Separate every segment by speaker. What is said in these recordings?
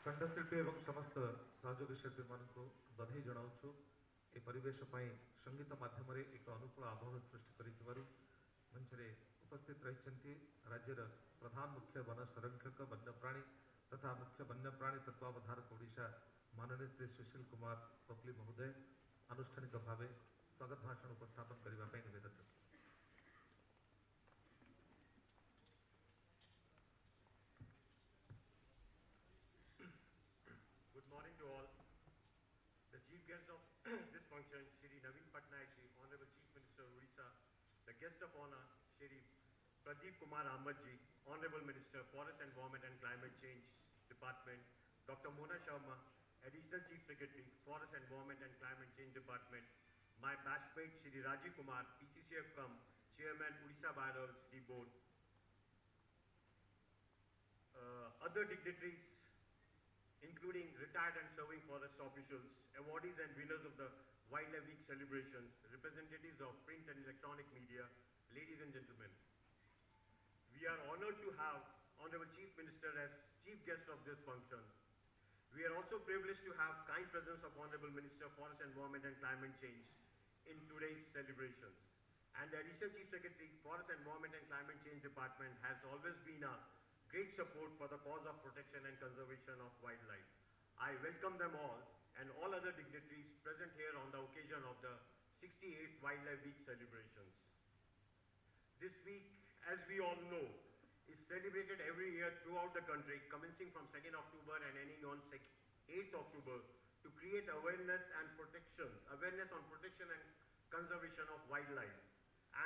Speaker 1: कंठशिल्पी एवं समस्त सहयोगी शिल्पी मानक बधाई जनाऊँ ए परिवेश संगीत माध्यम एक अनुकूल आबह सृष्टि कर मंच उपस्थित रही राज्यर प्रधान मुख्य वन संरक्षक वन्यप्राणी तथा मुख्य वन्यप्राणी तत्वावधारक ओडिशा माननीय श्री सुशील कुमार पपली महोदय आनुष्ठानिक भाव स्वागत भाषण उपस्थापन करने निवेदन।
Speaker 2: Good morning to all. The chief guest of this function, Shri Naveen Patnaik ji, Honorable Chief Minister of Odisha. The guest of honor, Shri Pradeep Kumar Ahmed ji, Honorable Minister, Forest Environment and Climate Change Department. Dr. Mona Sharma, Additional Chief Secretary, Forest Environment and Climate Change Department. My batchmate, Shri Rajiv Kumar, PCCF Chairman, Odisha Biodiversity Board. Other dignitaries, including retired and serving forest officials, awardees and winners of the Wildlife Week celebrations, representatives of print and electronic media, ladies and gentlemen. We are honored to have Honorable Chief Minister as chief guest of this function. We are also privileged to have kind presence of Honorable Minister of Forest Environment and Climate Change in today's celebrations. And the Additional Chief Secretary, Forest Environment and Climate Change Department has always been a great support for the cause of protection and conservation of wildlife. I welcome them all and all other dignitaries present here on the occasion of the 68th Wildlife Week celebrations. This week, as we all know, is celebrated every year throughout the country, commencing from 2nd October and ending on 8th October to create awareness on protection and conservation of wildlife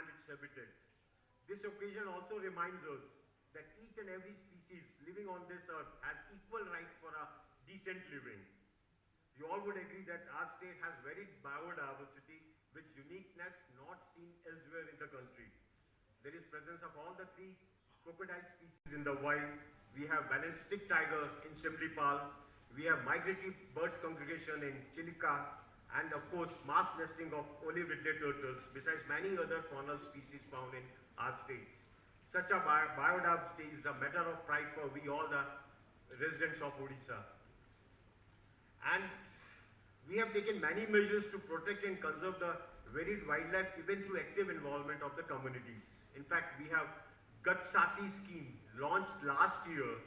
Speaker 2: and its habitat. This occasion also reminds us that each and every species living on this earth has equal rights for a decent living. You all would agree that our state has very biodiversity with uniqueness not seen elsewhere in the country. There is presence of all the 3 crocodile species in the wild. We have balanced stick tiger in Simlipal. We have migratory birds congregation in Chilika, and of course mass nesting of olive-ridley turtles, besides many other faunal species found in our state. Such a biodiversity is a matter of pride for we all the residents of Odisha. And we have taken many measures to protect and conserve the varied wildlife even through active involvement of the communities. In fact, we have Gat Sati scheme launched last year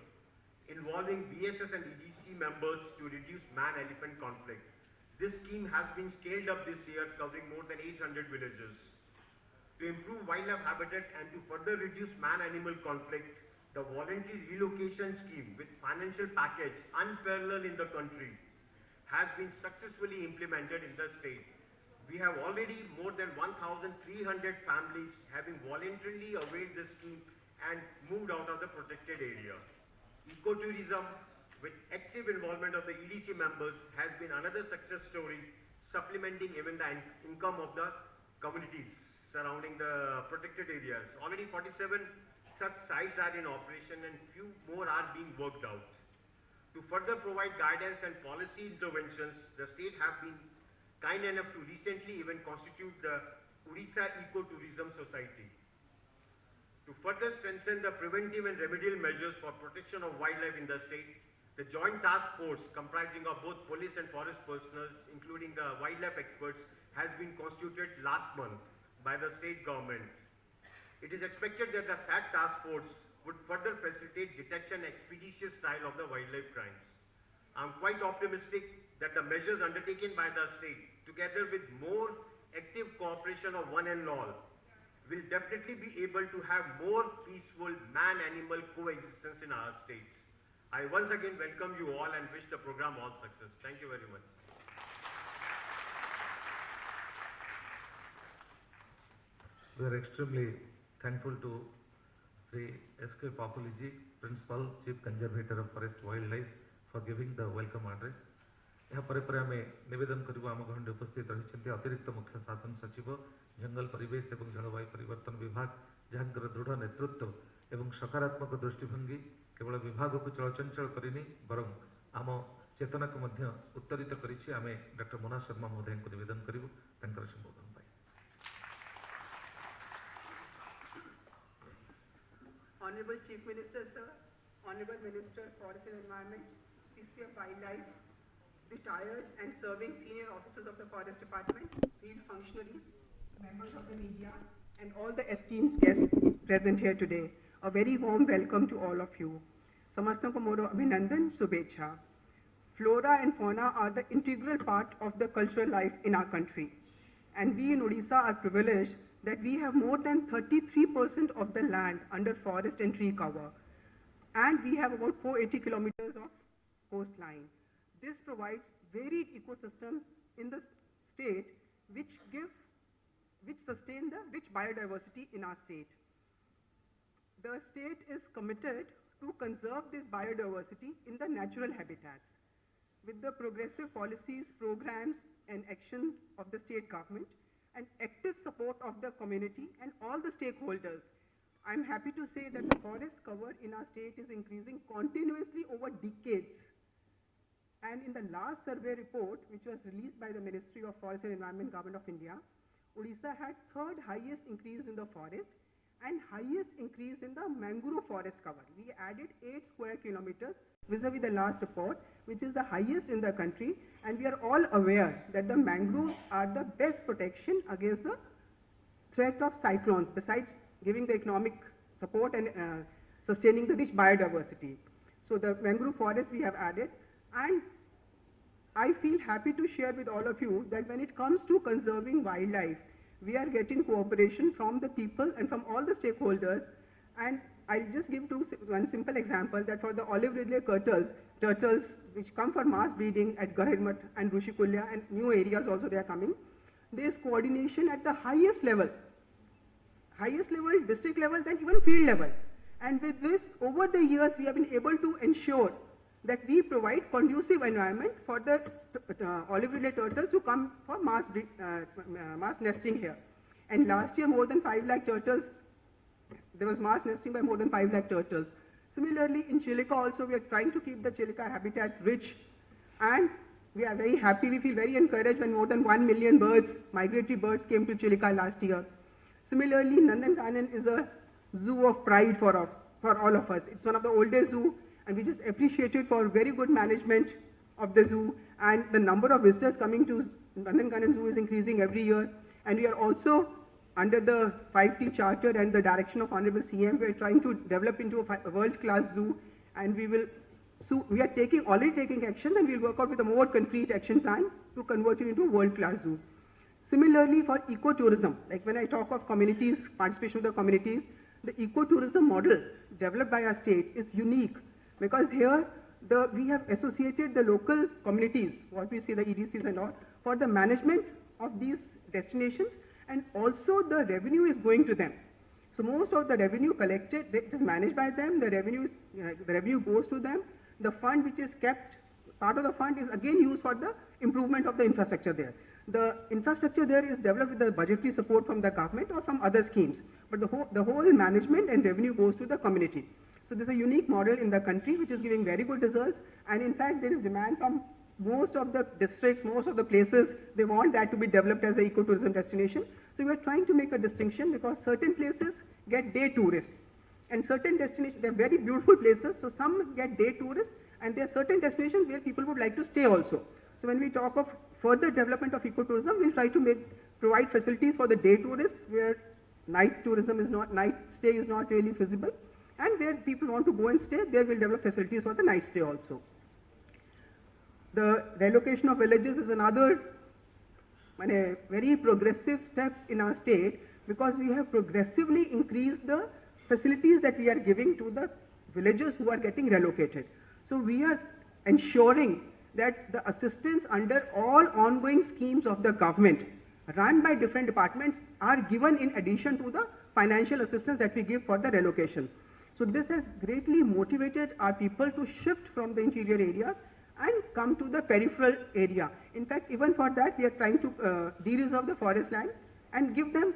Speaker 2: involving BSS and EDC members to reduce man-elephant conflict. This scheme has been scaled up this year, covering more than 800 villages. To improve wildlife habitat and to further reduce man-animal conflict, the voluntary relocation scheme with financial package unparalleled in the country has been successfully implemented in the state. We have already more than 1,300 families having voluntarily availed the scheme and moved out of the protected area. Ecotourism with active involvement of the EDC members has been another success story, supplementing even the income of the communities surrounding the protected areas. Already 47 such sites are in operation and few more are being worked out. To further provide guidance and policy interventions, the state have been kind enough to recently even constitute the Odisha Ecotourism Society. To further strengthen the preventive and remedial measures for protection of wildlife in the state, the joint task force comprising of both police and forest personnel, including the wildlife experts, has been constituted last month by the state government. It is expected that the SAT task force would further facilitate detection and expeditious trial of the wildlife crimes. I am quite optimistic that the measures undertaken by the state, together with more active cooperation of one and all, will definitely be able to have more peaceful man-animal coexistence in our state. I once again welcome you all and wish the program all success. Thank you very much.
Speaker 1: We are extremely thankful to Sri S.K. Papuliji, Principal Chief Conservator of Forest Wildlife, for giving the welcome address. आम नवेदन करूँ आम गहन उपस्थित रही अतिरिक्त मुख्य शासन सचिव जंगल परिवेश और जलवायु परिवर्तन विभाग जहाँ दृढ़ नेतृत्व और सकारात्मक दृष्टिभंगी केवल विभाग को चलचंचल करनी बरं आम चेतना को उत्तरित करें डॉक्टर मोना शर्मा महोदय को नवेदन करूँ संबोधन।
Speaker 3: Honorable Chief Minister, sir, Honorable Minister, Forest and Environment, History of Wildlife, retired and serving senior officers of the Forest Department, field functionaries, members of the media, and all the esteemed guests present here today. A very warm welcome to all of you. Samasto ko moro abhinandan, shubhecha. Flora and fauna are the integral part of the cultural life in our country. And we in Odisha are privileged that we have more than 33% of the land under forest and tree cover. And we have about 480 kilometers of coastline. This provides varied ecosystems in the state which sustain the rich biodiversity in our state. The state is committed to conserve this biodiversity in the natural habitats. With the progressive policies, programs, and action of the state government, and active support of the community and all the stakeholders, I'm happy to say that the forest cover in our state is increasing continuously over decades. And in the last survey report, which was released by the Ministry of Forest and Environment, Government of India, Odisha had third highest increase in the forest and highest increase in the mangrove forest cover. We added 8 square kilometers vis-a-vis the last report, which is the highest in the country, and we are all aware that the mangroves are the best protection against the threat of cyclones, besides giving the economic support and sustaining the rich biodiversity. So the mangrove forest we have added, and I feel happy to share with all of you that when it comes to conserving wildlife, we are getting cooperation from the people and from all the stakeholders. And I'll just give one simple example, that for the olive ridley turtles which come for mass breeding at Gahirmat and Rushikulya and new areas also they are coming, there is coordination at the highest level, district level, then even field level. And with this, over the years, we have been able to ensure that we provide conducive environment for the olive ridley turtles who come for mass nesting here. And last year, more than 5 lakh turtles, there was mass nesting by more than 5 lakh turtles. Similarly, in Chilika also, we are trying to keep the Chilika habitat rich. And we are very happy, we feel very encouraged when more than 1 million birds, migratory birds, came to Chilika last year. Similarly, Nandankanan is a zoo of pride for all of us. It's one of the oldest zoos, and we just appreciate it for very good management of the zoo, and the number of visitors coming to Nandankanan Zoo is increasing every year. And we are also, under the 5T Charter and the direction of Honorable CM, we are trying to develop into a world-class zoo, and we are already taking action, and we'll work out with a more concrete action plan to convert it into a world-class zoo. Similarly, for ecotourism, like when I talk of communities, participation of the communities, the ecotourism model developed by our state is unique, because here we have associated the local communities, what we see the EDCs and all, for the management of these destinations, and also the revenue is going to them. So most of the revenue collected, it is managed by them, the revenue goes to them. The fund which is kept, part of the fund is again used for the improvement of the infrastructure there. The infrastructure there is developed with the budgetary support from the government or from other schemes, but the whole management and revenue goes to the community. So this is a unique model in the country which is giving very good results, and in fact there is demand from most of the districts, most of the places, they want that to be developed as an ecotourism destination. So we are trying to make a distinction, because certain places get day tourists, and certain destinations, they are very beautiful places, so some get day tourists, and there are certain destinations where people would like to stay also. So when we talk of further development of ecotourism, we'll try to provide facilities for the day tourists, where night stay is not really feasible, and where people want to go and stay, there we'll develop facilities for the night stay also. The relocation of villages is another very progressive step in our state, because we have progressively increased the facilities that we are giving to the villagers who are getting relocated. So we are ensuring that the assistance under all ongoing schemes of the government run by different departments are given in addition to the financial assistance that we give for the relocation. So this has greatly motivated our people to shift from the interior areas and come to the peripheral area. In fact, even for that, we are trying to de-reserve the forest land and give them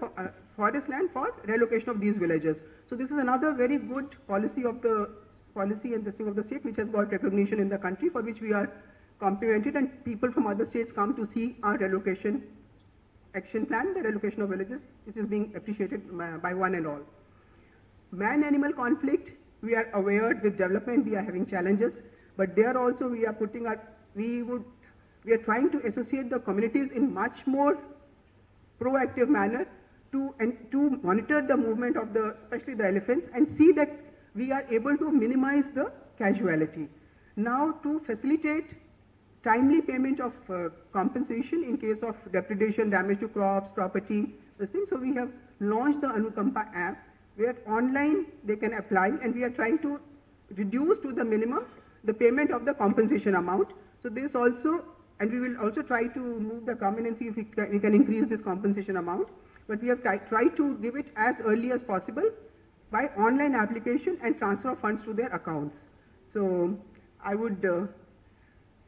Speaker 3: forest land for relocation of these villages. So this is another very good policy and this thing of the state, which has got recognition in the country, for which we are complimented, and people from other states come to see our relocation action plan, the relocation of villages, which is being appreciated by one and all. Man-animal conflict, we are aware with development we are having challenges, but there also we are putting our, we are trying to associate the communities in much more proactive manner to monitor the movement of the, especially the elephants, and see that we are able to minimize the casualty. Now, to facilitate timely payment of compensation in case of depredation, damage to crops, property, this thing. So we have launched the Anukampa app, where online they can apply, and we are trying to reduce to the minimum the payment of the compensation amount. So this also, and we will also try to move the government and see if we can increase this compensation amount. But we have tried to give it as early as possible by online application and transfer of funds to their accounts. So I would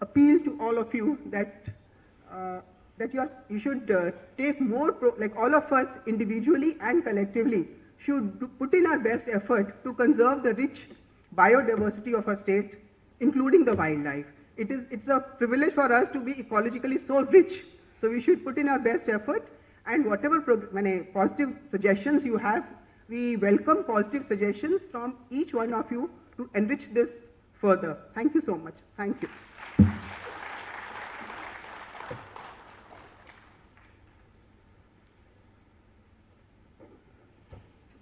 Speaker 3: appeal to all of you that you should take more, like all of us individually and collectively should put in our best effort to conserve the rich biodiversity of our state, including the wildlife. It's a privilege for us to be ecologically so rich. So we should put in our best effort, and whatever positive suggestions you have, we welcome positive suggestions from each one of you to enrich this further. Thank you so much. Thank you.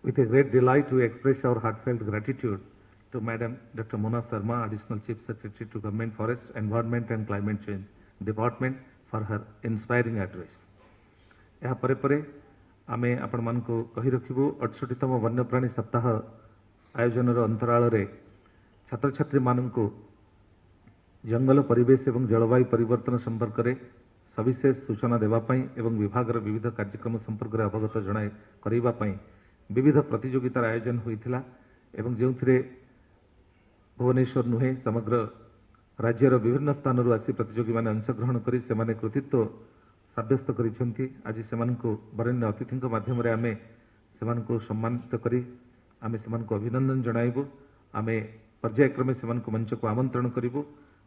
Speaker 1: With a great delight, we express our heartfelt gratitude to Madam Dr. Mona Sharma, Additional Chief Secretary to Government Forest, Environment and Climate Change Department, for her inspiring address. यह परे परे आमे आपण मान को कही रखिबु 68तम वन्यप्राणी सप्ताह आयोजन अंतराल रे छात्र छात्री मान को जंगल परिवेश एवं जलवायु परिवर्तन संपर्क में सविशेष सूचना देवाई एवं विभाग विविध कार्यक्रम संपर्क में अवगत जनाए करने विविध प्रतियोगितार आयोजन होता एवं जो भुवनेश्वर नुहे समग्र राज्यर विभिन्न स्थान आसी प्रतियोगी मैंने अंशग्रहण कर कृतित्व सब्यस्त करिसेंती। आज से वरेण्य अतिथि माध्यम आमे से सम्मानित करी आमे से अभिनंदन जणाइबु। आमे पर्यायक्रमे से मंच को आमंत्रण करिबु।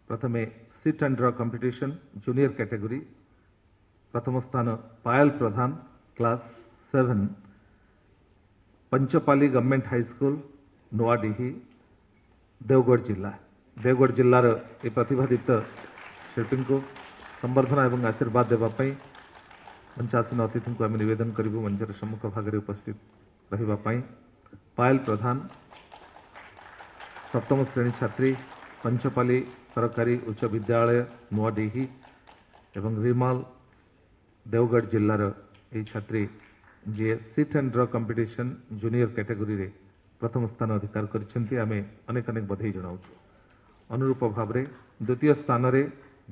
Speaker 1: प्रथमे sit and draw competition junior category प्रथम स्थान Payal Pradhan class 7 Panchpali government high school Noadihi Deogarh जिलार ए प्रतिभादीप्त शिल्पी को संबर्धना एवं आशीर्वाद देवाई मंचासीन अतिथि को आम नवेदन करूँ मंचर सम्मुख भाग उपस्थित रही। पायल प्रधान सप्तम श्रेणी छात्री पंचपाली सरकारी उच्च विद्यालय नुआडीही एवं रिमाल देवगढ़ जिलार ए छात्री जी seat and draw competition junior category रे प्रथम स्थान अधिकार करछंती। आमे अनेक अनेक बधाई जनाऊँ। अनुरूप भाव में द्वितीय स्थान रे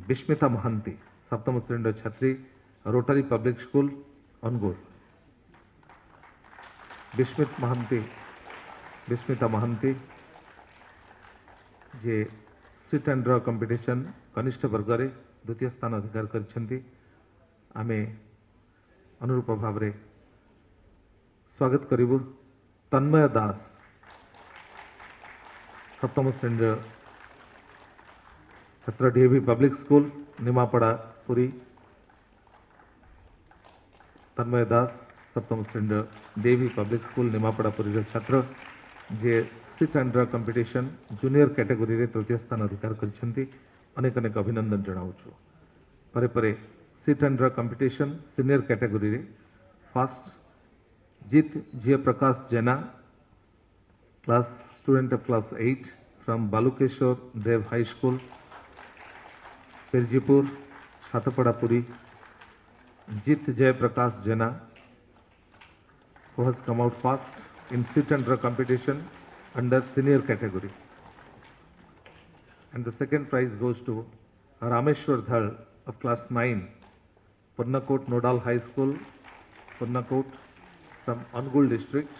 Speaker 1: विस्मिता महांती सप्तम श्रेणी छात्री rotary public school Angul. Bismita Mohanty जे सिट एंड ड्र कंपिटिशन कनिष्ठ वर्ग रे द्वितीय स्थान अधिकार करछंती। आमे अनुरूप भाव में स्वागत करिबु तन्मय दास सप्तम श्रेणी छात्र DAV public school Nimapada Puri. Tanmay Das सप्तम श्रेणी DAV public school Nimapada Puri छात्र जे sit and draw competition junior category रे तृतीय स्थान अधिकार करछंती। अनेक अनेक अभिनंदन जनाऊँ। परे परे sit and draw competition senior category रे first Jeet Jay Prakash Jena class student of class 8 from Balukeshwar Dev high school Pirjipur Satpadapuri. Jeet Jay Prakash Jena who has come out first in sit and draw competition under senior category, and the second prize goes to Rameshwar Dhal of class 9 Purnakot Nodal High School Purnakot from Angul district.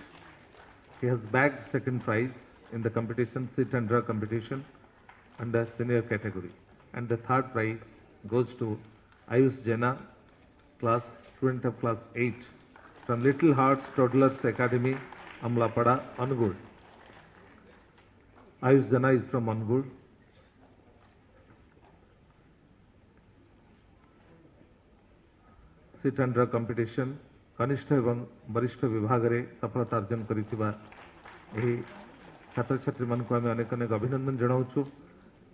Speaker 1: He has bagged second prize in the competition sit and draw competition under senior category, and the third prize goes to Ayush Jena student of class 8 from Little Hearts Toddlers Academy Amlapada Angul. Ayush Jena is from Angul. sit and draw competition कनिष्ठ एवं वरिष्ठ विभाग रे सफलता अर्जन करिथिबा एही छात्र छात्री मान को आमे अनेक अनेक अभिनंदन जनाउछु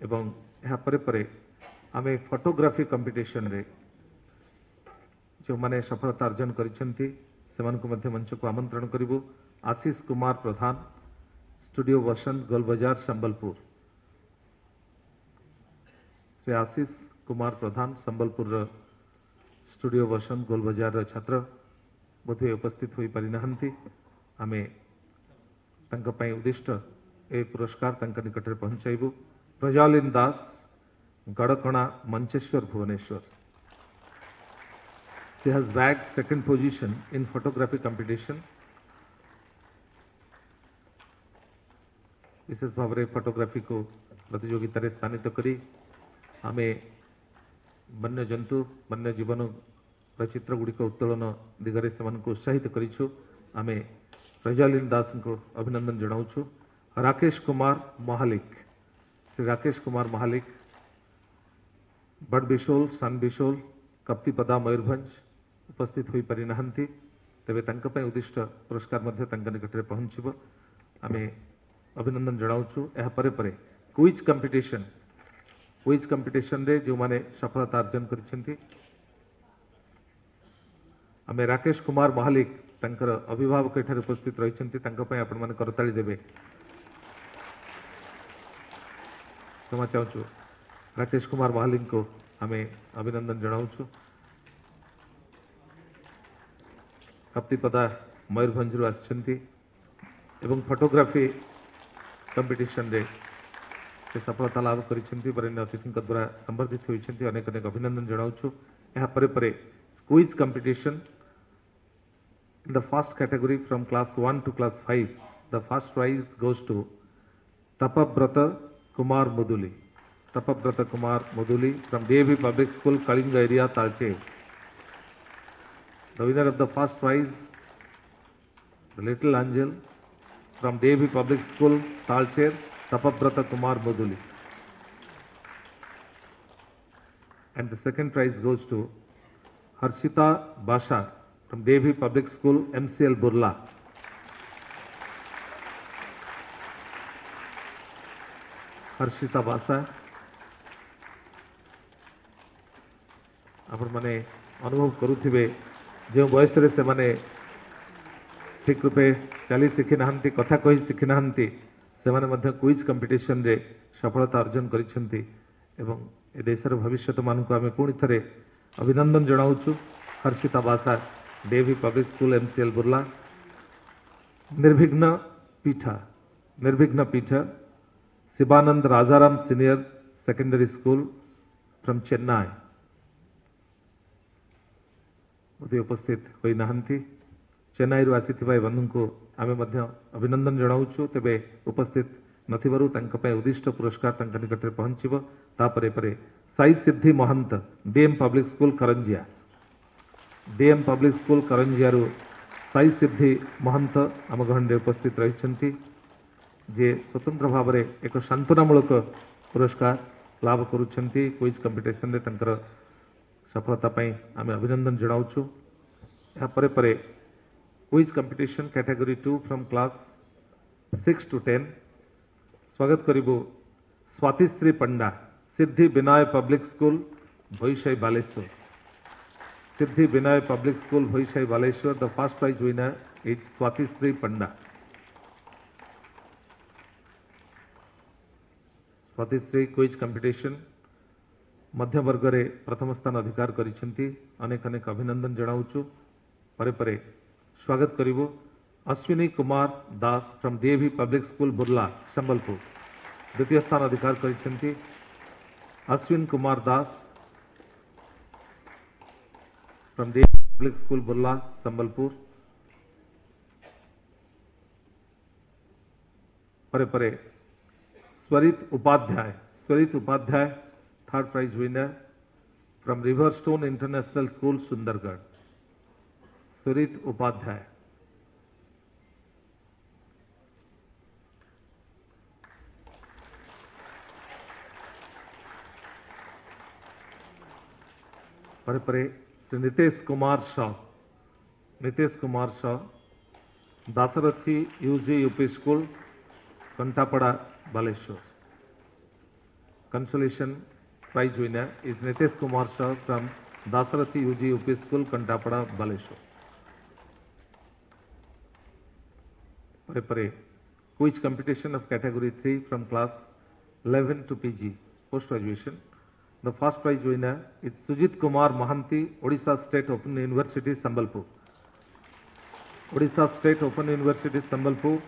Speaker 1: एवं यहाँ परे परे आमे फोटोग्राफी कंपटीशन रे जो माने सफलता अर्जन करिसेंती सेमान को मध्य मंच को आमंत्रण करिवु। आशीष कुमार प्रधान, स्टूडियो वसंत गोलबाजार संबलपुर। श्री आशीष कुमार प्रधान संबलपुर स्टूडियो वसंत गोलबाजार छात्र बोधे उपस्थित होई पारि नाहंती। आमे तंक पई उद्दिष्ट ए पुरस्कार तंक निकट रे पहुंचाइबु। प्रज्वलिन दास, गड़कणा, Mancheswar, Bhubaneswar. She has bagged second position in photography competition. विशेष भाव में फोटोग्राफी को प्रतियोगिता रे स्थानित करी आमे वन्य जंतु वन्य जीवन चित्र गुड़िक उत्तोलन दिगरे सेमान को उत्साहित करिछु। आमे प्रज्वलिन दास को अभिनंदन जनाउछु। राकेश कुमार महालिक, श्री राकेश कुमार महालिक, बड़बिशोल, सानबिशोल, कप्तिपदा, मयूरभंज उपस्थित होई पारि नाहंती। तेबे तंक पई उद्दिष्ट पुरस्कार मध्य तंक निकट रे पहुंचिबो। आमे अभिनंदन जनाउछु। एहा परे परे क्विज कंपटीशन रे जो माने सफलता अर्जन करिसेंती आमे राकेश कुमार महालिक तंकर अभिभावक एठारे उपस्थित रहिसेंती। तंक पई आपण माने करताली देबे। क्षमा चाहूछु। राकेश कुमार महालिक को आमे अभिनंदन जनाउछु। कप्तिपदा मयूरभंज आछंती एवं फोटोग्राफी कंपटीशन रे से सफलता लाभ करिसेंती। वरेण्य अतिथि द्वारा संबर्धित होइसेंती। अनेक अनेक अभिनंदन जनाउछु। यहाँ परे परे quiz competition in the first category from class 1 to class 5. The first prize goes to Tapabrata Kumar Muduli. Tapabrata Kumar Muduli from DAV Public School, Kalinga area, Talche. The winner of the first prize, the little angel from DAV Public School, Talche, Tapabrata Kumar Muduli. And the second prize goes to Harshita Basha from DAV Public School, MCL Burla. Harshita बासा आपण माने अनुभव करुथिबे जो बयस रे से माने ठीक रूपे चली शिखि नाहंती, कथा कहि शिखि नाहंती, से माने मध्य क्विज कंपटीशन रे सफलता अर्जन करिसेंती एवं ए देशर भविष्यत मान को आमे पुणी थरे अभिनंदन जनाउछु। हर्षिता बासा, DAV Public School, MCL Burla. Nirvighna Pitha, Sibanand Rajaram Senior Secondary School from Chennai. उदय उपस्थित होई नाहंती। चेन्नई रु आसीथिबा बंधु को आमे मध्य अभिनंदन जनाउछु। तेबे उपस्थित नथिबारु तंक पय उद्दिष्ट पुरस्कार तंक निकट रे पहुंचिबो। तापरे परे साई सिद्धि महंत, DM Public School, Karanjia. DM Public School, करंजियारु Sai सिद्धि महंत आम गहन रे उपस्थित रहिसेंती, जे स्वतंत्र भाव में एक सांत्वनामूलक पुरस्कार लाभ करुछंती। क्विज कंपटीशन रे तंकर सफलता पई आमे अभिनंदन जनाउछु। या परे परे quiz competition category 2 from class 6 to 10 स्वागत करिबो Swatishree Panda, Siddhi Vinay public school, Bhoisai, Baleshwar. Siddhi Vinay public school, Bhoisai, Baleshwar. The first prize winner is Swatishree Panda. Swatishree quiz competition मध्य वर्ग रे प्रथम स्थान अधिकार करिसेंती। अनेक अनेक अभिनंदन जनाउछु। परे परे स्वागत करिवो Ashwini Kumar Das from DAV public school, Burla, Sambalpur. द्वितीय स्थान अधिकार करिसेंती Ashwin Kumar Das from DAV Public School, Burla, Sambalpur. परे परे Swarit Upadhyay third prize winner from Riverstone international school, Sundargarh. Swarit Upadhyay. परे परे Nitesh Kumar Shah, Dasarathi UG UP school, Kantapada, Baleshwar. consolation prize winner is Nitesh Kumar Shah from Dasarathi UG UP School, Kantapada, Baleshwar. Pare quiz competition of category 3 from class 11 to PG, post-graduation. The first prize winner is Sujit Kumar Mahanti, Odisha State Open University, Sambalpur. Odisha State Open University, Sambalpur.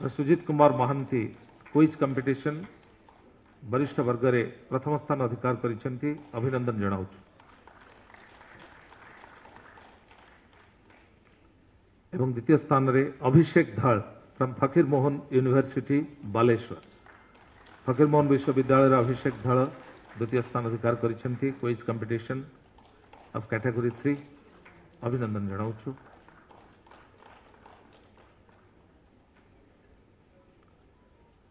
Speaker 1: Sujit Kumar Mahanti, quiz competition, वरिष्ठ वर्ग रे प्रथम स्थान अधिकार करिसेंती, अभिनंदन जणाउछु। एवं द्वितीय स्थान रे अभिषेक धाल फ्रॉम फकीर मोहन यूनिवर्सिटी, बालेश्वर। फकीर मोहन विश्वविद्यालय रे अभिषेक धाल द्वितीय स्थान अधिकार करिसेंती, क्विज कंपटीशन ऑफ कैटेगरी 3, अभिनंदन जणाउछु।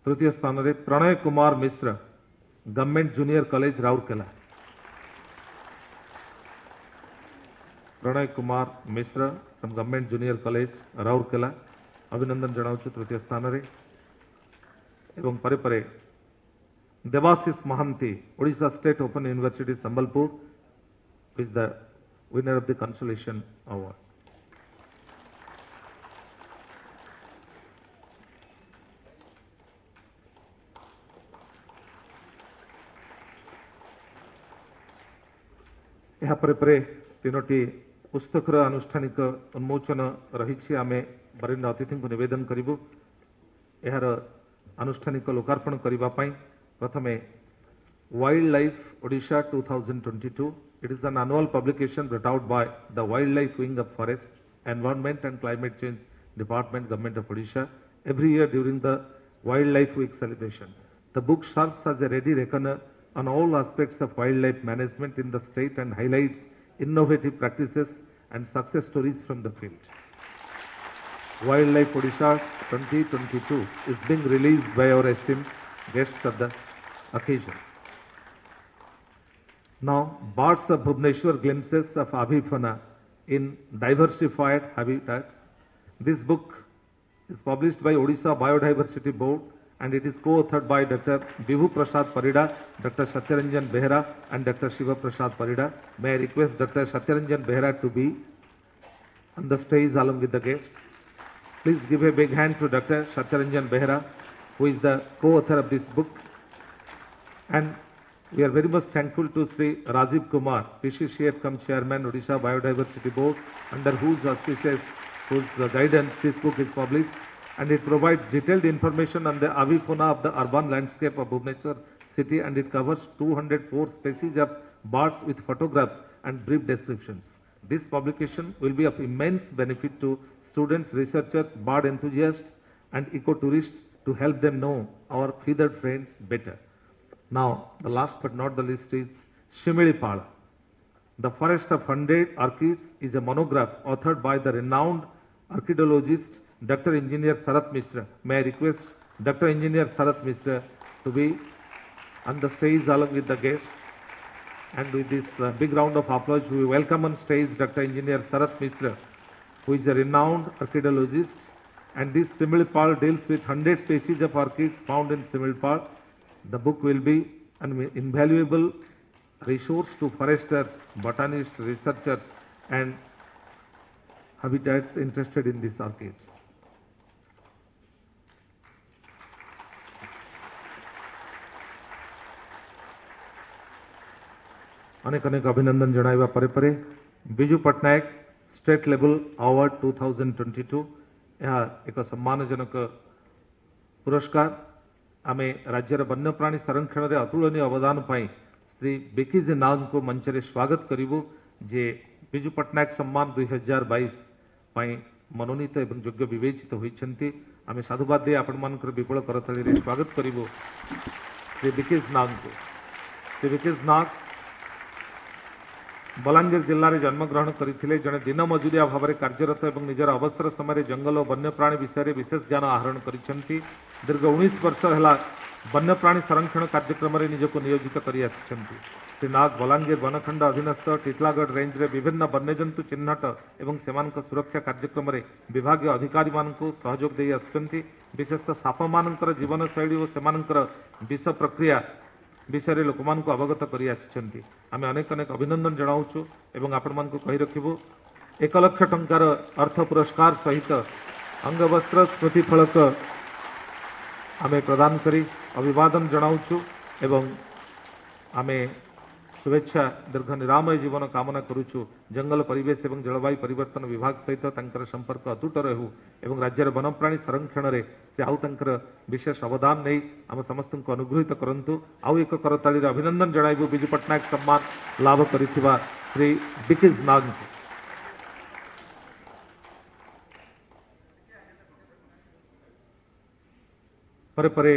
Speaker 1: तृतीय स्थान रे Pranay Kumar Mishra, government junior college, Rourkela. Pranay Kumar Mishra from government junior college, Rourkela, अभिनंदन जणाउछु तृतीय स्थान रे। एवं परे परे Debashish Mohanty, Odisha state open university, Sambalpur, is the winner of the consolation award. यहाँ परे तीनोटी पुस्तकर आनुष्ठानिक उन्मोचन रही। आम वरिष्ठ अतिथि को निवेदन करूँ यार आनुष्ठानिक लोकार्पण करने। प्रथमे wild life Odisha 2022, it is an annual publication brought out by the wild life wing of forest environment and climate change department, government of Odisha, every year during the Wildlife Week celebration. The book serves as a ready reckoner on all aspects of wildlife management in the state and highlights innovative practices and success stories from the field. Wildlife Odisha 2022 is being released by our esteemed guests of the occasion. Now, Birds of Bhubaneswar, Glimpses of Avifauna in Diversified Habitats. This book is published by Odisha Biodiversity Board and it is co-authored by Dr. Bibhu Prasad Parida, Dr. Satyaranjan Behera and Dr. Shiva Prasad Parida. May I request Dr. Satyaranjan Behera to be on the stage along with the guests. Please give a big hand to Dr. Satyaranjan Behera, who is the co-author of this book. And we are very much thankful to Sri Rajiv Kumar, PCCF cum Chairman, Odisha Biodiversity Board, under whose auspicious, whose guidance this book is published, and it provides detailed information on the avifauna of the urban landscape of Bhubaneswar city, and it covers 204 species of birds with photographs and brief descriptions. This publication will be of immense benefit to students, researchers, bird enthusiasts and eco-tourists to help them know our feathered friends better. Now, the last but not the least is Shimilipala. The Forest of 100 Orchids is a monograph authored by the renowned orchidologist Dr. Engineer Sarath Mishra. May I request Dr. Engineer Sarath Mishra to be on the stage along with the guests. And with this big round of applause, we welcome on stage Dr. Engineer Sarath Mishra, who is a renowned orchidologist. And this Shimilipal deals with 100 species of orchids found in Shimilipal. The book will be an invaluable resource to foresters, botanists, researchers and habitats interested in these orchids. अनेक अनेक अभिनंदन जणाइबा परे परे Biju Patnaik state level award 2022 यह एक सम्मानजनक पुरस्कार आमे राज्यर वन्यप्राणी संरक्षण रे अतुलनीय अवदान पाई श्री बिकीजी नाग को मंच रे स्वागत करिवो जे बिजू पट्टनायक सम्मान 2022 पाई मनोनीत एवं योग्य विवेचित होइछन्ति। आमे साधुवाद दे आपण मानकर विपुल करताली रे स्वागत करिवो श्री बिकीज नाग को। श्री बिकीज नाग बलांगीर जिले में जन्मग्रहण करते जड़े दिन मजुरिया भाव में कार्यरत और निजर अवसर समय जंगल और वन्यप्राणी विषय में विशेष ज्ञान आहरण करिसेंती। दीर्घ 19 वर्ष है वन्यप्राणी संरक्षण कार्यक्रम में निजको नियोजित करि आछिसेंती। श्री नाग बलांगीर वनखंड अधीनस्थ टिटलागढ़ रेंज रे विभिन्न वन्यजंतु चिन्हट एवं सेमानक सुरक्षा कार्यक्रम रे विभागीय अधिकारी मानकु सहयोग देई आछंती। विशेषतः साप मानकर जीवन शैली और सेमानकर विष प्रक्रिया विषय लोक मानकु अवगत करि आछंती। आमे अनेक अनेक अभिनंदन जणाउछु एवं आपण मानकु कहि रखिबु 1 लाख टंकार अर्थ पुरस्कार सहित अंगवस्त्र स्मृति फलक आमे प्रदान करी अभिवादन जणाउछु एवं आमे शुभेच्छा दीर्घ निरामय जीवन कामना करुछु। जंगल परिवेश एवं जलवायु परिवर्तन विभाग सहित तांकर संपर्क अतुट रहू एवं राज्यर वनप्राणी संरक्षण रे से आउ तांकर विशेष अवदान नहीं आम समस्त को अनुग्रहित करंतु। आउ एक करताली अभिनंदन जणाइबु बिजू पट्टनायक सम्मान लाभ करिथिबा श्री बिकिज नाग को। परे परे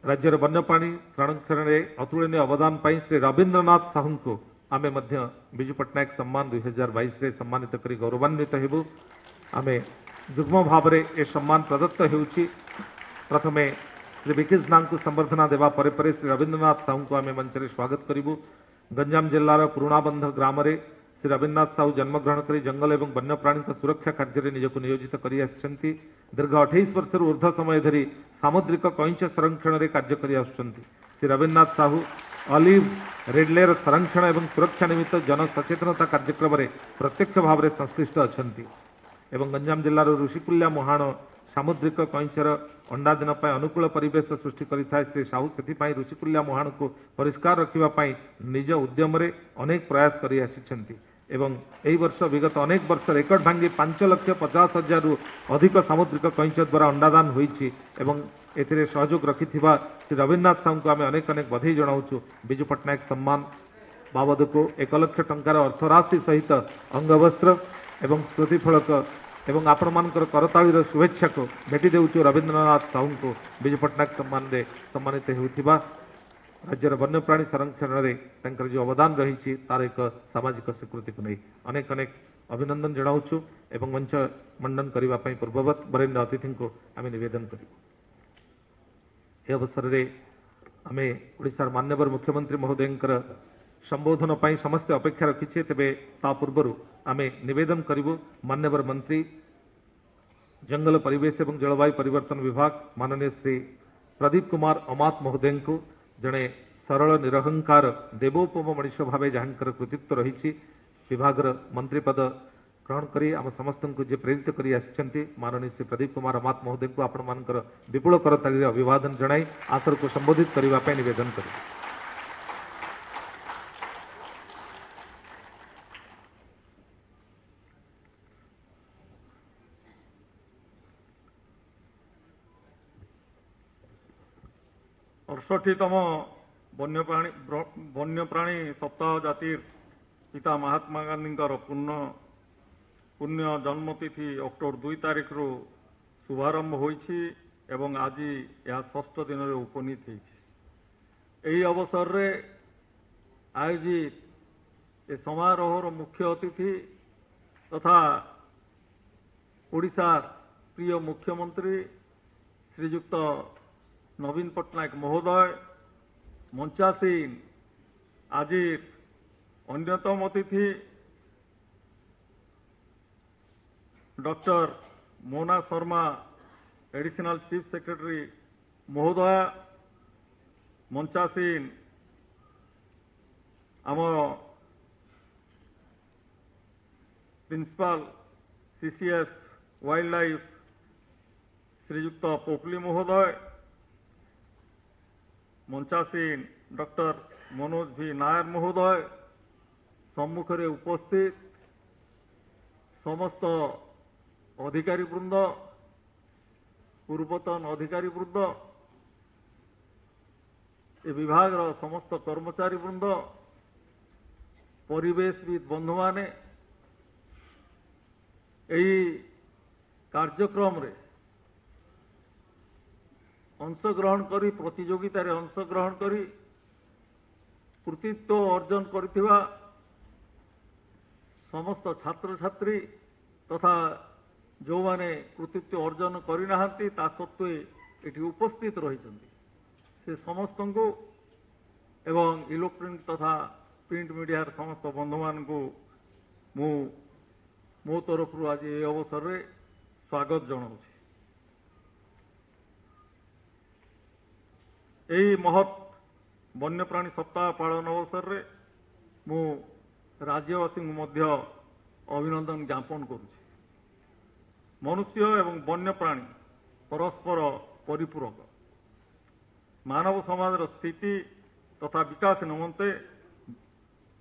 Speaker 1: राज्यर वन्यप्राणी संरक्षण में अतुलनीय अवदान पाई श्री रवींद्रनाथ साहू को आमे मध्य बिजू पट्टनायक सम्मान 2022 रे सम्मानित करी गौरवान्वित हेबु। आमे जुग्म भाव में ए सम्मान प्रदत्त हेउछि। प्रथमे श्री बिकिज नाग को संबर्धना देवा परे परे श्री रवींद्रनाथ साहू को आमे मंच रे स्वागत करिबु। गंजाम जिल्लार पुरुणाबंध ग्राम रे श्री रवींद्रनाथ साहू जन्मग्रहण करी जंगल एवं वन्यप्राणी सुरक्षा कार्य निजक नियोजित करि आछंती। दीर्घ 28 वर्ष ऊर्ध्व समय धरी सामुद्रिक कईंच संरक्षण में कार्य करि आछंती। श्री रवींद्रनाथ साहू ऑलिव रेडलेर संरक्षण एवं सुरक्षा निमित्त जन सचेतनता कार्यक्रम में प्रत्यक्ष भाव में संश्लिष्ट अछंती एवं गंजाम जिल्लार ऋषिकुल्या मुहाण सामुद्रिक कईंचर अंडा दिन अनुकूल परिवेश सृष्टि करिथाय। श्री साहू से ऋषिकुल्या मुहाण को परिष्कार रखिबा निज उद्यम रे अनेक प्रयास करि आछिछंती एवं एही वर्ष विगत अनेक वर्ष रेकर्ड भांगी 5,50,000 रु अधिक सामुद्रिक कईंच द्वारा अंडादान होईछि एवं एथिरे सहयोग रखिथिबा श्री रवींद्रनाथ साहू को आमे अनेक अनेक बधाई जणाउछु। बिजू पट्टनायक सम्मान बाबद को 1 लाख टंकार अर्थराशि सहित अंगवस्त्र एवं स्मृति फलक एवं आपण मानकर करताळीर शुभेच्छा को भेटी देउछु। रवींद्रनाथ साहू को बिजू पट्टनायक सम्मान रे सम्मानित हेउथिबा राज्यर वन्यप्राणी संरक्षण में जो अवदान रही तार एक सामाजिक स्वीकृति को नहीं अनेक अनेक अभिनंदन जनाऊँ एवं मंच मंडन करने पूर्ववत वरेण्य अतिथि को आम नवेदन कर अवसर में आम ओडिशार मान्यवर मुख्यमंत्री महोदय संबोधन पर समस्त अपेक्षा रखीचे तेबे ता पूर्व आम नवेदन करूँ मान्यवर मंत्री जंगल परिवेश एवं जलवायु परिवर्तन विभाग माननीय श्री प्रदीप कुमार अमात महोदय को जड़े सरल निरहंकार देवोपम मनुष्य भाव जहाँकर कृतित्व रही विभाग मंत्री पद ग्रहण करी आम समस्त को जे प्रेरित करी आसिछंती माननीय श्री प्रदीप कुमार अमात महोदय को आपण मानकर विपुल करताली अभिवादन जणाई आसर को संबोधित करने पर निवेदन करें।
Speaker 4: अड़सठीतम वन्यप्राणी सप्ताह जातिर पिता महात्मा गांधी पुण्य जन्मतिथि अक्टोबर 2 तारीख रु शुभारंभ होइछि एवं आज यह 6 दिन रे उपनीत होइछि। एही अवसर रे आयोजित ए समारोह मुख्य अतिथि तथा ओडिशा प्रिय मुख्यमंत्री श्रीयुक्त नवीन पट्टनायक महोदय मंचासीन आज अन्यतम अतिथि doctor Mona Sharma additional chief secretary महोदय मंचासीन आम प्रिंसिपल सीसीएस वाइल्ड लाइफ श्रीयुक्त पोपली महोदय मंचासीन डॉक्टर मनोज भी नायर महोदय सम्मुख रे उपस्थित समस्त अधिकारी वृंद पूर्वतन अधिकारी वृंद ए विभाग समस्त कर्मचारी वृंद परिवेशविद बंधु माने एही कार्यक्रम रे अंशग्रहण करी प्रतियोगिता रे अंशग्रहण करी कृतित्व अर्जन करिथिबा समस्त छात्र छात्री तथा जो माने कृतित्व अर्जन करिनाहांती ता सत्वे एठी उपस्थित रहिसंती से समस्त को एवं इलेक्ट्रॉनिक तथा प्रिंट मीडिया समस्त बंधु मान मो तरफ आज ये अवसर में स्वागत जनाऊँ। यही महत् वन्यप्राणी सप्ताह पालन अवसर में मु राज्यवासी अभिनंदन ज्ञापन करुच्ची। मनुष्य एवं वन्यप्राणी परस्पर परिपूरक। मानव समाज स्थिति तथा विकास निमंते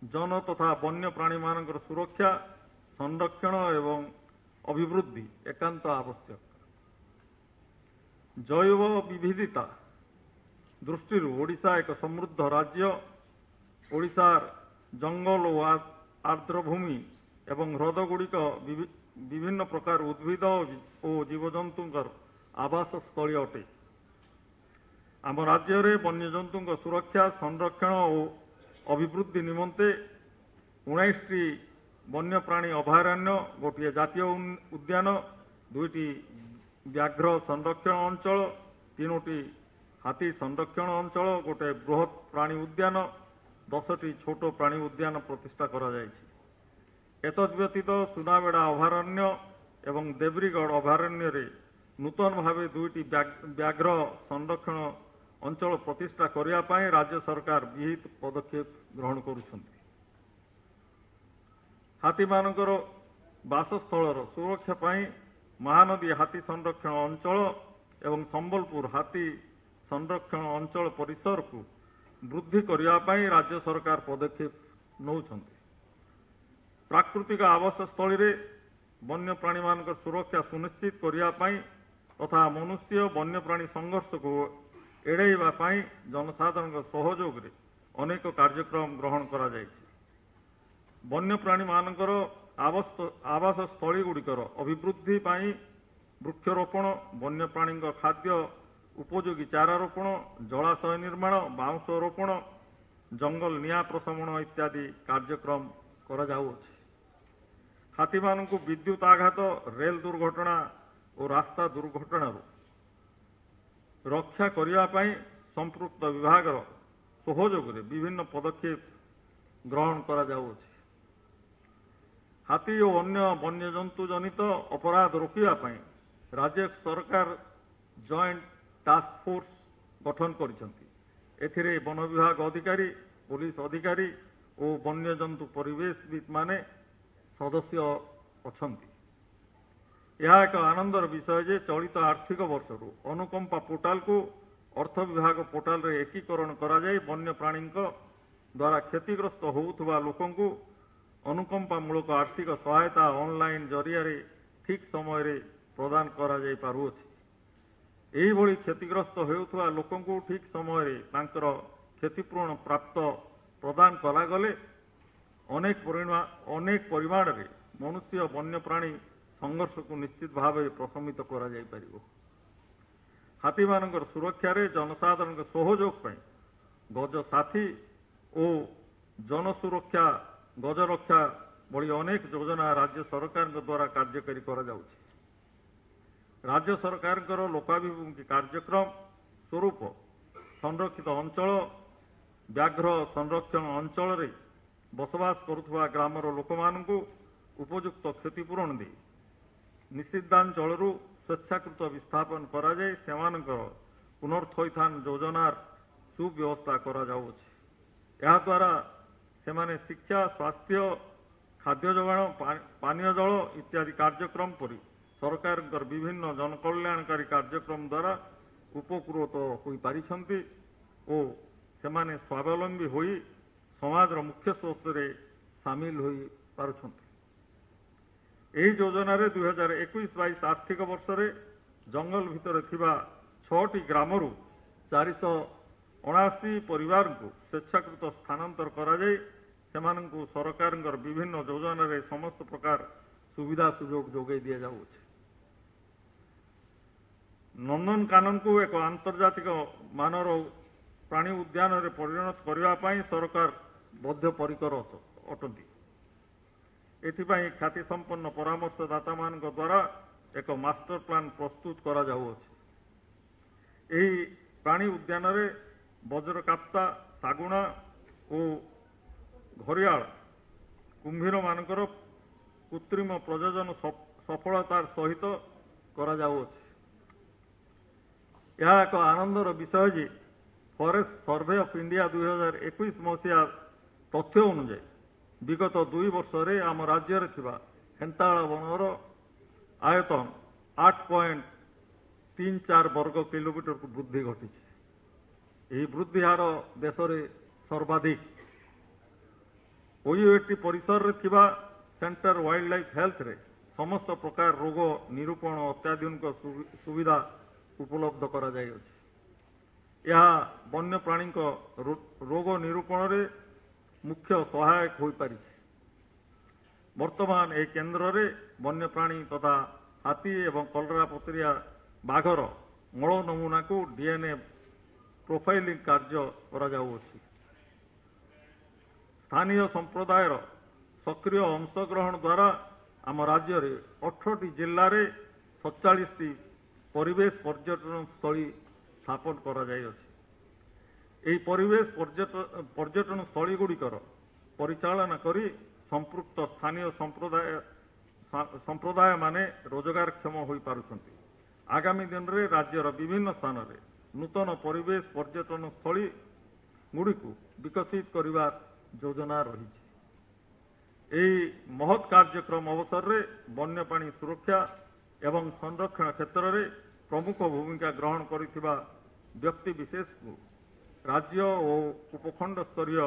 Speaker 4: जन तथा वन्यप्राणी मान सुरक्षा संरक्षण एवं अभिवृद्धि एकांत आवश्यक। जैव विविधता दृष्टि ओडिशा एक समृद्ध राज्य। ओडिशार जंगल और आर्द्रभूमि एवं ह्रदगुड़िक विभिन्न प्रकार उद्भिद और जीवजंतुंकर आवास स्थली अटे। आम राज्य में वन्यजंतु सुरक्षा संरक्षण और अभिवृद्धि निमंते 19टी वन्यप्राणी अभयारण्य, गोटे जातीय उद्यान, 2टी व्याघ्र संरक्षण अंचल, 3टी हाथी संरक्षण अंचल, गोटे बृहत प्राणी उद्यान, 10टी छोट प्राणी उद्यान प्रतिष्ठा करा जायछि। एतद्व्यतीत सुनाबेड़ा अभयारण्य एवं देवरीगढ़ अभयारण्य रे नूतन भाव 2टी व्याघ्र संरक्षण अंचल प्रतिष्ठा करिया पाई राज्य सरकार विहित पदक्षेप ग्रहण करुछन्ति। हाथी मानकर बासस्थल सुरक्षा पाई महानदी हाथी संरक्षण अंचल एवं संबलपुर हाथी संरक्षण अंचल परिसर को वृद्धि करिया पाई राज्य सरकार पदक्षेप नौछन्ति। प्राकृतिक आवास स्थली रे वन्यप्राणी मान सुरक्षा सुनिश्चित करिया पाई तथा मनुष्य वन्यप्राणी संघर्ष को एड़ाइबा पाई जनसाधारण सहयोग रे अनेक कार्यक्रम ग्रहण करा जायछि। वन्यप्राणी मानकर आवास स्थली गुड़िकर अभिवृद्धि पाई वृक्षरोपण, वन्यप्राणी खाद्य उपयोगी चारा रोपण, जलाशय निर्माण, बाउंश रोपण, जंगल निया प्रशमन इत्यादि कार्यक्रम करा जाउछि। हाथी मानकु विद्युत आघात, रेल दुर्घटना और रास्ता दुर्घटना रक्षा करिया पाई संपृक्त विभाग सहयोग रे विभिन्न पदक्षेप ग्रहण करा जाउछि। हाथी और अन्य वन्यजंतु जनित अपराध रोकिया पाई राज्य सरकार जॉइंट टास्क फोर्स गठन करिसंती। एथिरे वन विभाग अधिकारी, पुलिस अधिकारी और वन्यजंतु परिवेशविद माने सदस्य अछंती। यह एक आनंदर विषय जे चलित आर्थिक वर्ष अनुकंपा पोर्टाल को अर्थ विभाग पोर्टाल रे एकीकरण करा जाय वन्यप्राणी द्वारा क्षतिग्रस्त होउथबा लोकंकु अनुकंपा मूलक आर्थिक सहायता ऑनलाइन जरिया रे ठीक समय रे प्रदान करा जाय पारुछि। एही भली क्षतिग्रस्त होउथबा लोकंकु ठीक समय रे तांकर क्षतिपूरण प्राप्त प्रदान करा गले अनेक परिमाण रे मनुष्य वन्यप्राणी संघर्ष को निश्चित भाव प्रशमित करा जाय परिबो। हाथी मानकर सुरक्षा रे जनसाधारण सहयोग पई गज साथी और जन सुरक्षा गज रक्षा भली अनेक योजना राज्य सरकार द्वारा कार्यकारी करा जाउछि। राज्य सरकार लोकाभिमुखी कार्यक्रम स्वरूप संरक्षित अंचल, व्याघ्र संरक्षण अंचल रे बसवास करुवा ग्रामर लोक मानकु उपयुक्त क्षतिपूरण दे निषिद्धांचल स्वेच्छाकृत विस्थापन करा जाय सेमानकर पुनर्थैथान योजनार सुव्यवस्था करा जाउछि। या द्वारा सेमाने शिक्षा, स्वास्थ्य, खाद्य जोगाण, पानीय जल इत्यादि कार्यक्रम परि सरकार विभिन्न जनकल्याणकारी कार्यक्रम द्वारा उपकृत होई पारिछन्ति और सेमाने स्वावलंबी होई समाजर मुख्य स्रोत रे सामिल होई पारुछन्ति। एही योजना रे 2021-22 आर्थिक वर्ष रे जंगल भितर थिबा 6टी ग्रामरू 479 परिवार को स्वेच्छाकृत स्थानांतर करा जाय सेमानंकु सरकारंकर विभिन्न योजना रे समस्त प्रकार सुविधा सुजोग जोगाई दिया जाउछि। नंदनकानन को एक आंतर्जातिक मानर प्राणी उद्यान रे परिणत करबा पई सरकार बद्धपरिकर अटंती। एथिपाई ख्याति संपन्न परामर्शदाता मान द्वारा एक मास्टर प्लान प्रस्तुत करा जाउछि। एही प्राणी उद्यान रे बज्रकाप्ता, सागुणा और ଘରିଆଳ କୁମ୍ଭୀରମାନଙ୍କର କୃତ୍ରିମ ପ୍ରଜନନ ସଫଳତାର ସହିତ କରାଯାଉଅଛି। ଏହା ଏକ ଆନନ୍ଦର ବିଷୟ ଯେ ଫରେଷ୍ଟ ସର୍ଭେ ଅଫ୍ ଇଣ୍ଡିଆ 2021 ମସିହା ତଥ୍ୟ ଅନୁଯାୟୀ ବିଗତ 2 ବର୍ଷରେ ଆମ ରାଜ୍ୟରେ ଥିବା ହେନ୍ତାଳ ବନର ଆୟତନ 8.34 ବର୍ଗ କିଲୋମିଟରକୁ ବୃଦ୍ଧି ଘଟିଛି। ଏହି ବୃଦ୍ଧି ହାର ଦେଶରେ ସର୍ବାଧିକ। OUAT ପରିସରରେ ଥିବା ସେଣ୍ଟର ୱାଇଲ୍ଡ ଲାଇଫ୍ ହେଲ୍ଥରେ ସମସ୍ତ ପ୍ରକାର ରୋଗ ନିରୂପଣ ଅତ୍ୟାଧୁନିକ ସୁବିଧା ଉପଲବ୍ଧ କରାଯାଇଅଛି। ଏହା ବନ୍ୟପ୍ରାଣୀଙ୍କ ରୋଗ ନିରୂପଣରେ ମୁଖ୍ୟ ସହାୟକ ହୋଇପାରିଛି। ବର୍ତ୍ତମାନ ଏହି କେନ୍ଦ୍ରରେ ବନ୍ୟପ୍ରାଣୀ ତଥା ହାତୀ ଏବଂ କଲରାପତରିଆ ବାଘର ମଳ ନମୁନାକୁ DNA ପ୍ରୋଫାଇଲିଂ କାର୍ଯ୍ୟ କରାଯାଉଅଛି। ସ୍ଥାନୀୟ ସମ୍ପ୍ରଦାୟର ସକ୍ରିୟ ଅଂଶଗ୍ରହଣ ଦ୍ୱାରା ଆମ ରାଜ୍ୟରେ 18ଟି ଜିଲ୍ଲାରେ 47ଟି ପରିବେଶ ପର୍ଯ୍ୟଟନ ସ୍ଥଳୀ ସ୍ଥାପନ କରାଯାଇଅଛି। ଏହି ପରିବେଶ ପର୍ଯ୍ୟଟନ ସ୍ଥଳୀଗୁଡ଼ିକର ପରିଚାଳନା କରି ସମ୍ପୃକ୍ତ ସ୍ଥାନୀୟ ସମ୍ପ୍ରଦାୟମାନେ ରୋଜଗାରକ୍ଷମ ହୋଇପାରୁଛନ୍ତି। ଆଗାମୀ ଦିନରେ ରାଜ୍ୟର ବିଭିନ୍ନ ସ୍ଥାନରେ ନୂତନ ପରିବେଶ ପର୍ଯ୍ୟଟନ ସ୍ଥଳୀଗୁଡ଼ିକୁ ବିକଶିତ କରିବାର ଯୋଜନା ରହିଛି। ଏହି ମହତ୍ କାର୍ଯ୍ୟକ୍ରମ ଅବସରରେ ବନ୍ୟପ୍ରାଣୀ ସୁରକ୍ଷା ଏବଂ ସଂରକ୍ଷଣ କ୍ଷେତ୍ରରେ ପ୍ରମୁଖ ଭୂମିକା ଗ୍ରହଣ କରିଥିବା ବ୍ୟକ୍ତିବିଶେଷଙ୍କୁ ରାଜ୍ୟ ଓ ଉପଖଣ୍ଡ ସ୍ତରୀୟ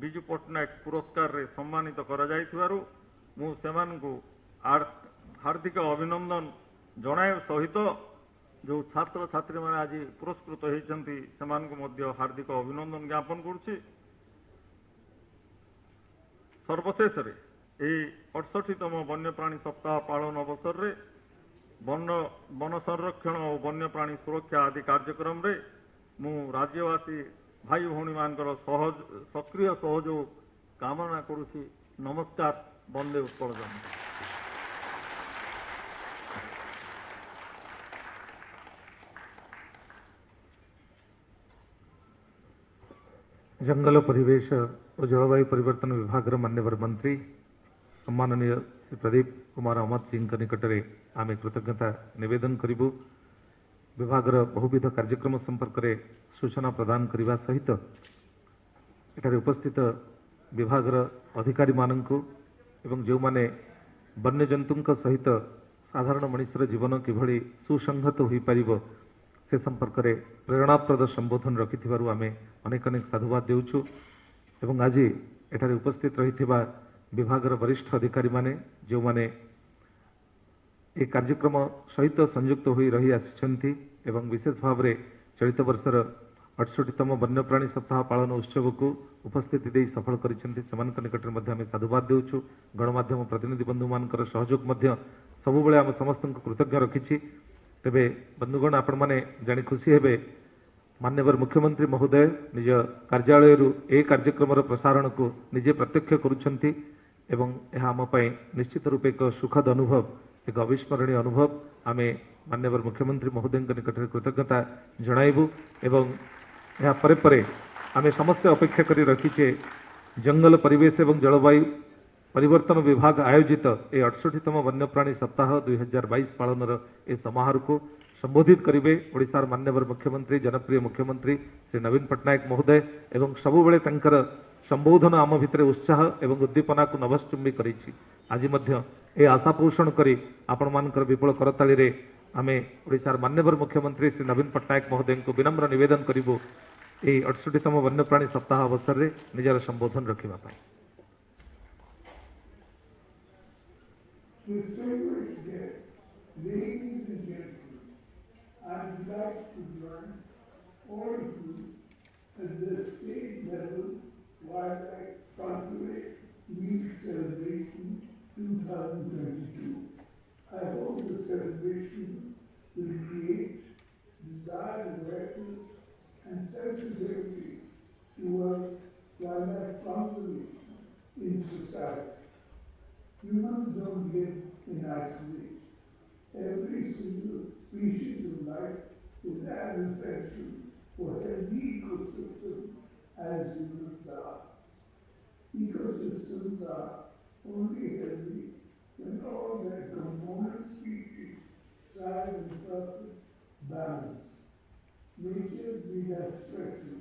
Speaker 4: ବିଜୁ ପଟ୍ଟନାୟକ ପୁରସ୍କାରରେ ସମ୍ମାନିତ କରାଯାଇଥିବାରୁ ମୁଁ ସେମାନଙ୍କୁ ହାର୍ଦ୍ଦିକ ଅଭିନନ୍ଦନ ଜଣାଇବା ସହିତ ଯେଉଁ ଛାତ୍ରଛାତ୍ରୀମାନେ ଆଜି ପୁରସ୍କୃତ ହୋଇଛନ୍ତି ସେମାନଙ୍କୁ ମଧ୍ୟ ହାର୍ଦ୍ଦିକ ଅଭିନନ୍ଦନ ଜ୍ଞାପନ କରୁଛି। ସର୍ବଶେଷରେ ଏହି 68ତମ ବନ୍ୟପ୍ରାଣୀ ସପ୍ତାହ ପାଳନ ଅବସରରେ ବନ ସଂରକ୍ଷଣ ଓ ବନ୍ୟପ୍ରାଣୀ ସୁରକ୍ଷା ଆଦି କାର୍ଯ୍ୟକ୍ରମରେ ମୁଁ ରାଜ୍ୟବାସୀ ଭାଇ ଭଉଣୀମାନଙ୍କର ସକ୍ରିୟ ସହଯୋଗ କାମନା କରୁଛି। ନମସ୍କାର। ବନ୍ଦେ ଉତ୍କଳ ଜନନୀ।
Speaker 1: जंगल परिवेश और जलवायु परिवर्तन विभाग मान्यवर मंत्री सम्माननीय श्री प्रदीप कुमार अहमद सिंह निकट में आम कृतज्ञता निवेदन करूँ। विभाग बहुविध कार्यक्रम संपर्क में सूचना प्रदान करने सहित एठारे उपस्थित विभाग अधिकारी माननकु एवं जो माने वन्यजंतु सहित साधारण मनुष्यर जीवन किभली सुसंहत हो पारिबो से संपर्क में प्रेरणाप्रद संबोधन रखिथिबारु आमे अनेक अनेक साधुवाद देउछु। एवं आज एठारे उपस्थित रहिथिबा विभाग वरिष्ठ अधिकारी माने जो माने ए कार्यक्रम सहित संयुक्त होई रही आसिछंती एवं विशेष भाव में चलित वर्षर 68तम वन्यप्राणी सप्ताह पालन उत्सव को उपस्थिति दे सफल करिसेंती। सेमानक निकट में आमे साधुवाद देउछु। गणमाध्यम प्रतिनिधि बंधु मानकर सहयोग मध्य सबुबेले आम समस्त कृतज्ञ रखिछि। तेबे बंधुगण आपण माने जानि खुशी हेबे मान्यवर मुख्यमंत्री महोदय निज कार्यालय ए कार्यक्रम प्रसारण को निजे प्रत्यक्ष करुछंती एवं यह आम पई निश्चित रूपे एक सुखद अनुभव एक अविस्मरणीय अनुभव। आमे मान्यवर मुख्यमंत्री महोदय निकट में कृतज्ञता जणाइबु एवं या परे परे आमे समस्त अपेक्षा करी रखीचे जंगल परिवेश एवं जलवायु परिवर्तन विभाग आयोजित ए 68तम वन्यप्राणी सप्ताह 2022 पालन ए समारोह को संबोधित करिवे ओडिशार मान्यवर मुख्यमंत्री जनप्रिय मुख्यमंत्री श्री नवीन पट्टनायक महोदय एवं सबुबेले तंकर संबोधन आम भितर उत्साह एवं उद्दीपना को नभश्चुम्बी करिछि। आज मध्य ए आशा पोषण करी आपण मानकर विपुल करताली रे आमे ओडिशार मान्यवर मुख्यमंत्री श्री नवीन पट्टनायक महोदय को विनम्र निवेदन करिबो ए 68तम वन्यप्राणी सप्ताह अवसर रे निजर संबोधन रखिबा पाई।
Speaker 5: Distinguished guests, ladies and gentlemen, I'd like to join all of you at the state level Wildlife Conflict Week celebration 2022. I hope the celebration will create desired awareness and sensitivity toward wildlife conservation in society. Humans don't live in isolation. Every single species of life is as essential for healthy ecosystem as humans are. Ecosystems only healthy when all their component species thrive in perfect balance. Nature be that special,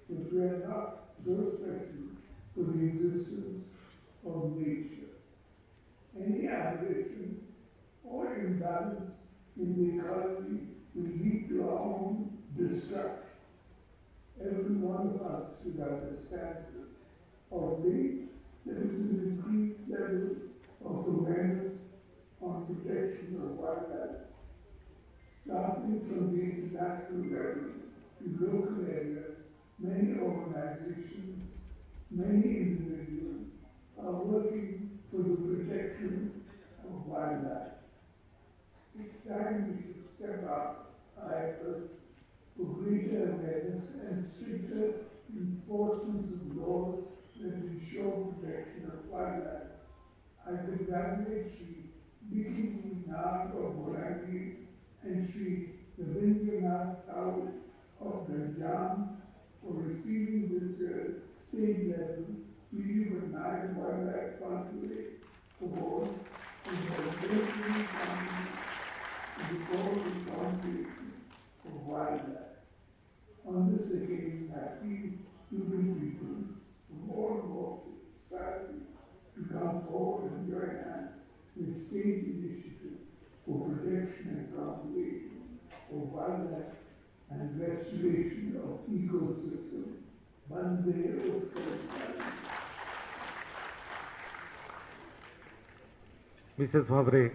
Speaker 5: but we are not so special for the existence of nature. Any aberration or imbalance in the ecology will lead to our own destruction. Every one of us should understand this. Of late, there is an increased level of awareness on protection of wildlife, starting from the international level to local areas. Many organizations, many individuals are working for the protection of wildlife. It's time we should step up our efforts for greater awareness and stricter enforcement of laws that ensure protection of wildlife. I congratulate Shri Biki Nag of Morangi and Shri Rabindranath Saul of Ganjam for receiving this state level Viju Patnaik Wildlife Pathway Award and for greatly contributing to the cause and conservation of wildlife. On this occasion, I feel human people from all walks of society to come forward and join hands with state initiatives for protection and conservation of wildlife and restoration of ecosystem. Bande Utkaral.
Speaker 1: विशेष भाव में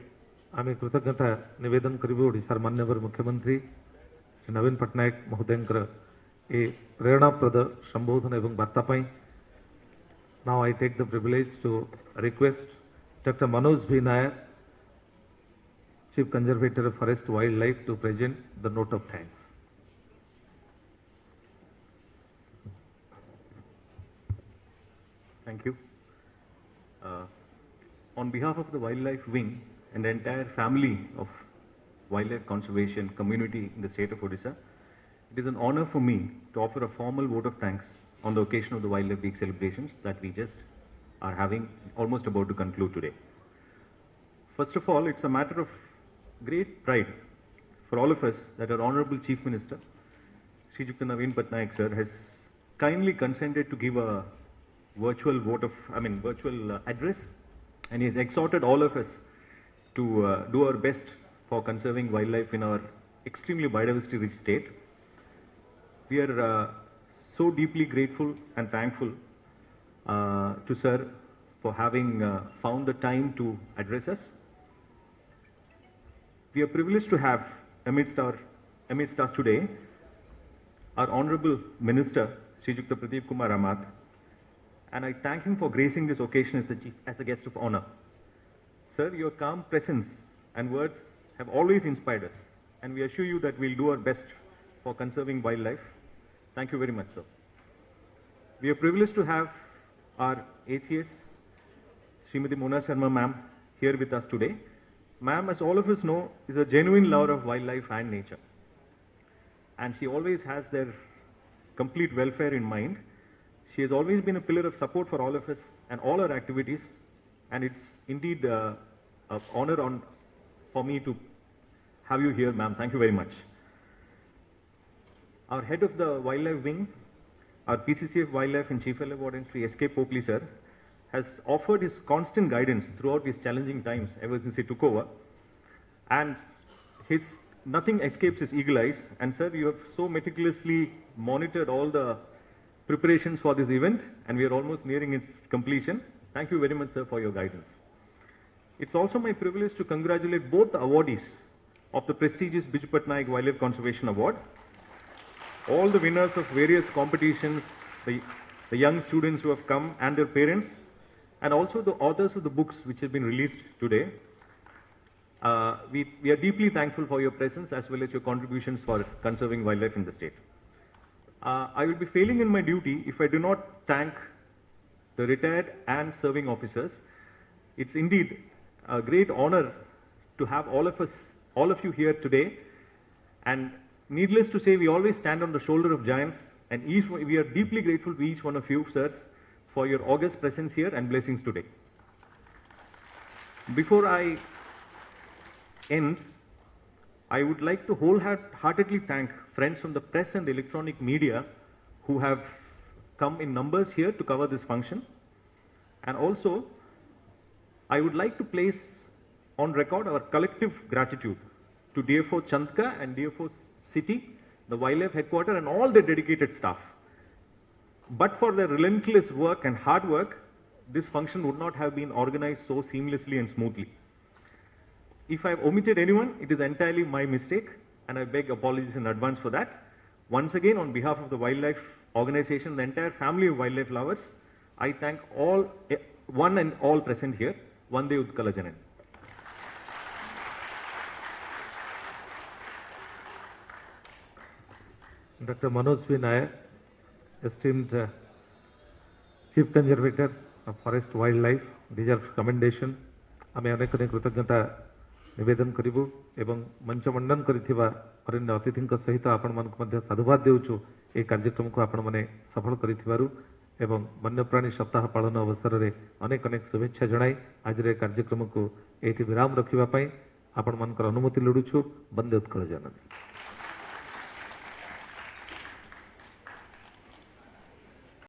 Speaker 1: आम कृतज्ञता निवेदन करूँ ओडिशार माननीय मुख्यमंत्री श्री नवीन पट्टनायक महोदयंकर ए प्रेरणाप्रद संबोधन एवं वार्ता। Now I take the privilege to request doctor Manoj V. Nair, Chief Conservator of Forest Wildlife, to present the note of thanks.
Speaker 6: Thank you. On behalf of the Wildlife Wing and the entire family of wildlife conservation community in the state of Odisha, it is an honor for me to offer a formal vote of thanks on the occasion of the Wildlife Week celebrations that we just are having, almost about to conclude today. First of all, it's a matter of great pride for all of us that our Honorable Chief Minister, Shri Dr. Naveen Patnaik sir, has kindly consented to give a virtual address, and he has exhorted all of us to do our best for conserving wildlife in our extremely biodiversity rich state. We are so deeply grateful and thankful to sir for having found the time to address us. We are privileged to have amidst us today our Honorable Minister, Shri Dr. Pradeep Kumar Amath, and I thank him for gracing this occasion as a guest of honor. Sir, your calm presence and words have always inspired us, and we assure you that we'll do our best for conserving wildlife. Thank you very much, sir. We are privileged to have our ACS, Srimati Mona Sharma ma'am, here with us today. Ma'am, as all of us know, is a genuine lover of wildlife and nature, and she always has their complete welfare in mind. She has always been a pillar of support for all of us and all our activities, and it's indeed an honor for me to have you here, ma'am. Thank you very much. Our head of the Wildlife Wing, our PCCF Wildlife and Chief Elder Warden, Sri S.K. Popley sir, has offered his constant guidance throughout these challenging times ever since he took over, and nothing escapes his eagle eyes. And sir, you have so meticulously monitored all the preparations for this event, and we are almost nearing its completion. Thank you very much, sir, for your guidance. It's also my privilege to congratulate both the awardees of the prestigious Biju Patnaik Wildlife Conservation Award, all the winners of various competitions, the young students who have come and their parents, and also the authors of the books which have been released today. We are deeply thankful for your presence as well as your contributions for conserving wildlife in the state. I will be failing in my duty if I do not thank the retired and serving officers. It's indeed a great honor to have all of you here today, and needless to say, we always stand on the shoulder of giants, and we are deeply grateful to each one of you, sirs, for your august presence here and blessings today. Before I end, I would like to wholeheartedly thank friends from the press and electronic media who have come in numbers here to cover this function. And also, I would like to place on record our collective gratitude to DFO Chandka and DFO City, the Wildlife Headquarters, and all the dedicated staff. But for their relentless work and hard work, this function would not have been organized so seamlessly and smoothly. If I've omitted anyone, it is entirely my mistake, and I beg apologies in advance for that. Once again, on behalf of the Wildlife Organization, the entire family of wildlife lovers, I thank one and all present here. Vande Utkala Janani.
Speaker 1: Dr. Manoj V. Nair, esteemed Chief Conservator of Forest Wildlife, deserves commendation. आमे अनेक अनेक कृतज्ञता निवेदन करिबु एवं मंच मंडन करिथिबा अरण्य अतिथिंक सहित आपण मानक मध्य साधुवाद देउछु ए कार्यक्रम को आपण माने सफल करिथिबारु एवं वन्यप्राणी सप्ताह पालन अवसर रे अनेक अनेक शुभेच्छा जणाई आज रे कार्यक्रम को एठी विराम रखिबा पई आपण मानकर अनुमति लोडुछु। वंदे उत्कल जननी।